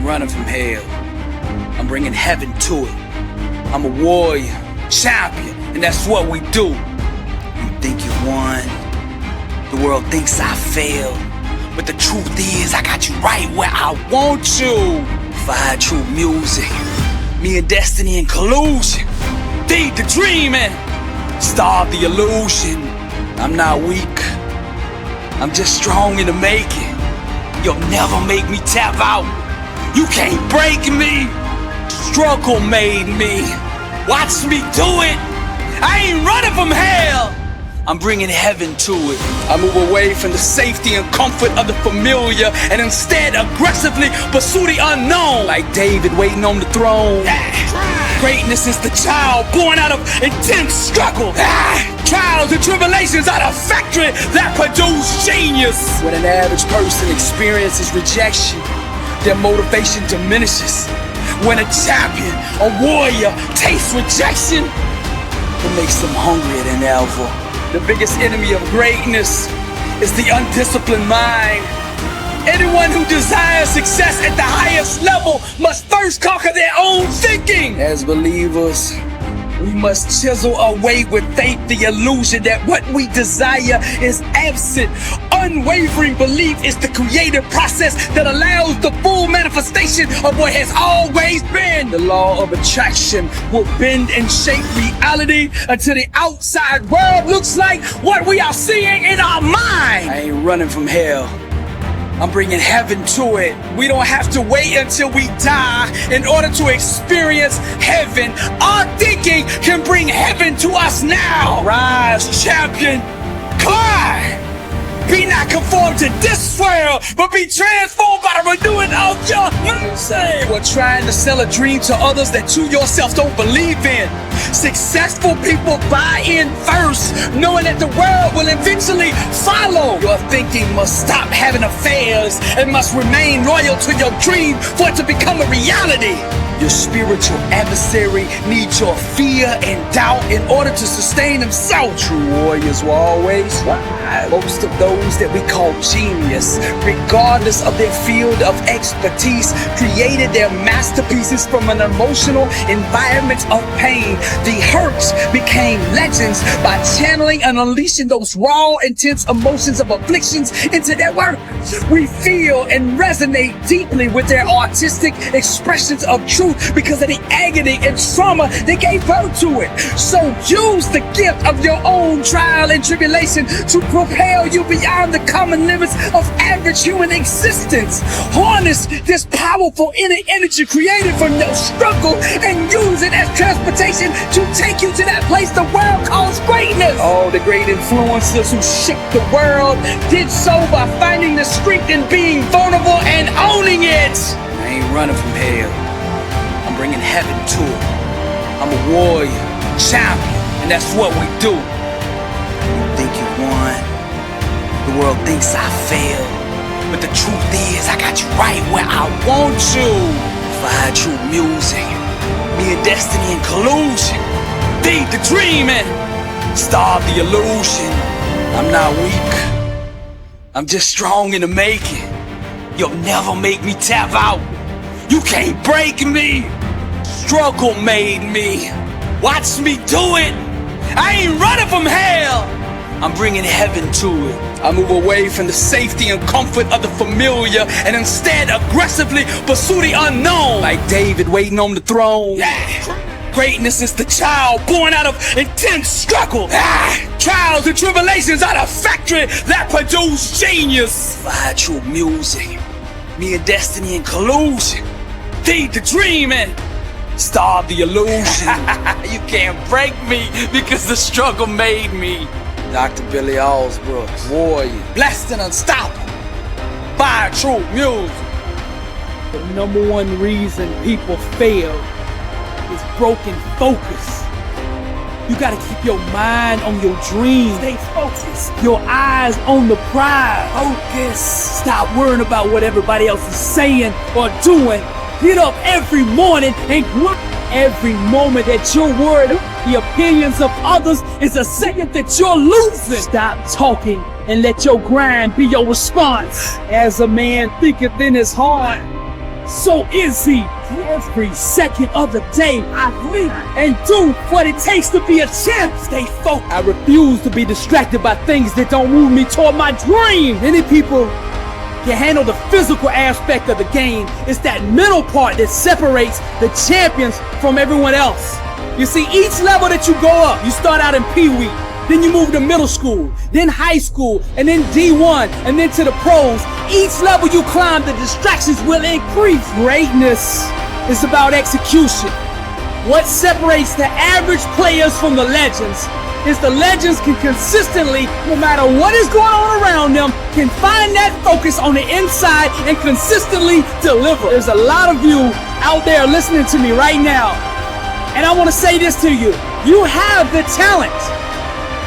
running from hell. I'm bringing heaven to it. I'm a warrior, champion, and that's what we do. You think you won, the world thinks I failed, but the truth is I got you right where I want you. Fire true music, me and destiny in collusion. Feed the dream and starve the illusion. I'm not weak, I'm just strong in the making. You'll never make me tap out. You can't break me. Struggle made me. Watch me do it. I ain't running from hell. I'm bringing heaven to it. I move away from the safety and comfort of the familiar and instead aggressively pursue the unknown. Like David waiting on the throne. Greatness is the child born out of intense struggle. Trials and tribulations are the factory that produce genius. When an average person experiences rejection, their motivation diminishes. When a champion, a warrior, tastes rejection, it makes them hungrier than ever. The biggest enemy of greatness is the undisciplined mind. Anyone who desires success at the highest level must first conquer their own thinking. As believers, we must chisel away with faith the illusion that what we desire is absent. Unwavering belief is the creative process that allows the full manifestation of what has always been. The law of attraction will bend and shape reality until the outside world looks like what we are seeing in our mind. I ain't running from hell. I'm bringing heaven to it. We don't have to wait until we die in order to experience heaven. Our thinking can bring heaven to us now. Rise, champion, climb. Be not conformed to this world, but be transformed by the renewing of your mind. We're trying to sell a dream to others that you yourself don't believe in. Successful people buy in first, knowing that the world will eventually follow. Your thinking must stop having affairs and must remain loyal to your dream for it to become a reality. Your spiritual adversary needs your fear and doubt in order to sustain himself. True warriors will always rise. Most of those that we call genius, regardless of their field of expertise, created their masterpieces from an emotional environment of pain. The hurts became legends by channeling and unleashing those raw, intense emotions of afflictions into their work. We feel and resonate deeply with their artistic expressions of truth because of the agony and trauma they gave birth to it. So use the gift of your own trial and tribulation to propel you beyond the common limits of average human existence. Harness this powerful inner energy created from your struggle and use it as transportation to take you to that place the world calls greatness. All the great influencers who shook the world did so by finding the strength in being vulnerable and owning it. I ain't running from hell. I'm bringing heaven to it. I'm a warrior, champion, and that's what we do. You think you won, the world thinks I failed, but the truth is I got you right where I want you. Fire true music, me and destiny in collusion. Feed the dream and starve the illusion. I'm not weak, I'm just strong in the making. You'll never make me tap out. You can't break me. Struggle made me. Watch me do it. I ain't running from hell. I'm bringing heaven to it. I move away from the safety and comfort of the familiar and instead aggressively pursue the unknown. Like David waiting on the throne. Greatness is the child born out of intense struggle. Trials and tribulations are the factory that produce genius. Fire true music, me and destiny in collusion. Feed the dream and starve the illusion. You can't break me because the struggle made me. Dr. Billy Alsbrooks, warrior, blessed and unstoppable. Fire true music. The number one reason people fail is broken focus. You gotta keep your mind on your dream. Stay focused. Your eyes on the prize. Focus. Stop worrying about what everybody else is saying or doing. Get up every morning and grind. Every moment that you're worried about the opinions of others is a second that you're losing. Stop talking and let your grind be your response. As a man thinketh in his heart, so is he. Every second of the day, I live and do what it takes to be a champ. Stay focused. I refuse to be distracted by things that don't move me toward my dream. Many people can handle the physical aspect of the game. It's that mental part that separates the champions from everyone else. You see, each level that you go up, you start out in Pee-wee, then you move to middle school, then high school, and then D1, and then to the pros. Each level you climb, the distractions will increase. Greatness is about execution. What separates the average players from the legends is the legends can consistently, no matter what is going on around them, can find that focus on the inside and consistently deliver. There's a lot of you out there listening to me right now, and I want to say this to you. You have the talent.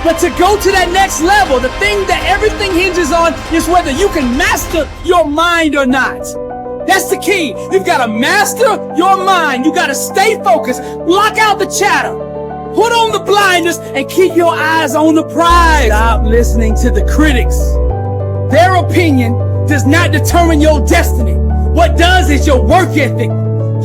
But to go to that next level, the thing that everything hinges on is whether you can master your mind or not. That's the key. You've got to master your mind. You got to stay focused, block out the chatter, put on the blinders, and keep your eyes on the prize. Stop listening to the critics. Their opinion does not determine your destiny. What does is your work ethic,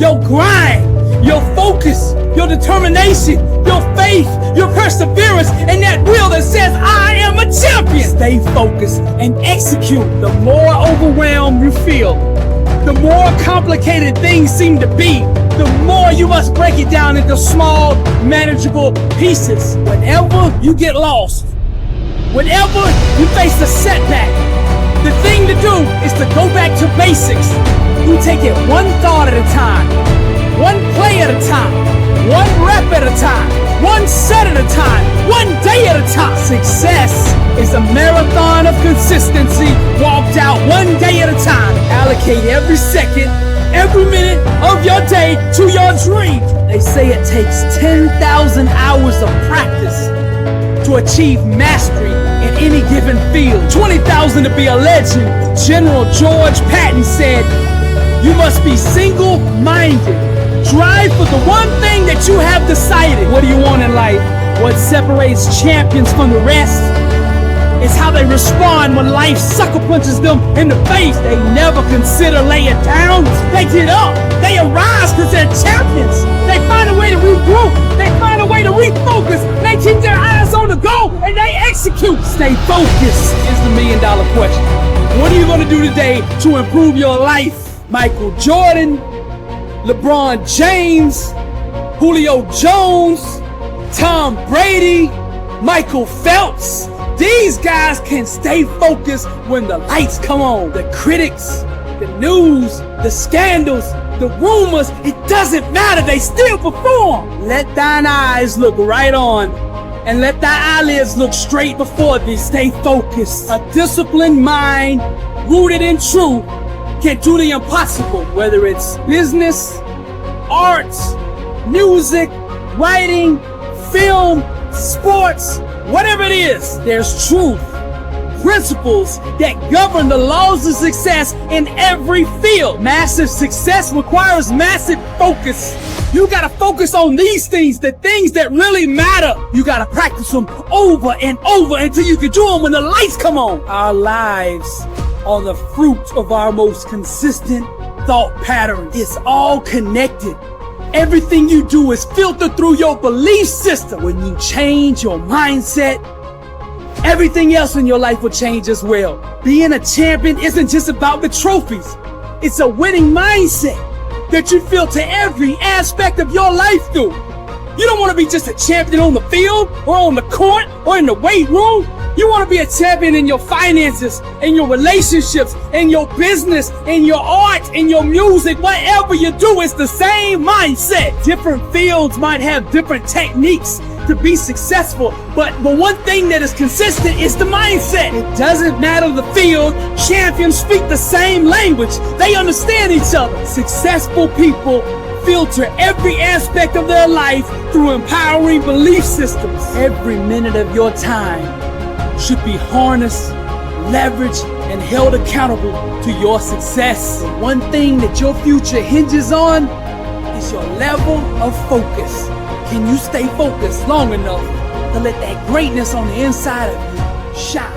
your grind, your focus, your determination, your faith, your perseverance, and that will that says, I am a champion. Stay focused and execute. The more overwhelmed you feel, the more complicated things seem to be, the more you must break it down into small, manageable pieces. Whenever you get lost, whenever you face a setback, the thing to do is to go back to basics. You take it one thought at a time, one play at a time, one rep at a time, one set at a time, one day at a time. Success is a marathon of consistency walked out one day at a time. Allocate every second, every minute of your day to your dream. They say it takes 10,000 hours of practice to achieve mastery in any given field. 20,000 to be a legend. General George Patton said, you must be single-minded. Drive for the one thing that you have decided. What do you want in life? What separates champions from the rest is how they respond when life sucker punches them in the face. They never consider laying down. They get up. They arise because they're champions. They find a way to regroup. They find a way to refocus. They keep their eyes on the goal and they execute. Stay focused is the million-dollar question. What are you going to do today to improve your life? Michael Jordan, LeBron James, Julio Jones, Tom Brady, Michael Phelps. These guys can stay focused when the lights come on. The critics, the news, the scandals, the rumors, it doesn't matter. They still perform. Let thine eyes look right on and let thy eyelids look straight before thee. Stay focused. A disciplined mind rooted in truth can do the impossible, whether it's business, arts, music, writing, film, sports, whatever it is. There's truth, principles that govern the laws of success in every field. Massive success requires massive focus. You gotta focus on these things, the things that really matter. You gotta practice them over and over until you can do them when the lights come on. Our lives are the fruit of our most consistent thought patterns. It's all connected. Everything you do is filtered through your belief system. When you change your mindset, everything else in your life will change as well. Being a champion isn't just about the trophies. It's a winning mindset that you filter every aspect of your life through. You don't want to be just a champion on the field or on the court or in the weight room. You want to be a champion in your finances, in your relationships, in your business, in your art, in your music. Whatever you do, it's the same mindset. Different fields might have different techniques to be successful, but the one thing that is consistent is the mindset. It doesn't matter the field. Champions speak the same language. They understand each other. Successful people filter every aspect of their life through empowering belief systems. Every minute of your time should be harnessed, leveraged, and held accountable to your success. The one thing that your future hinges on is your level of focus. Can you stay focused long enough to let that greatness on the inside of you shine?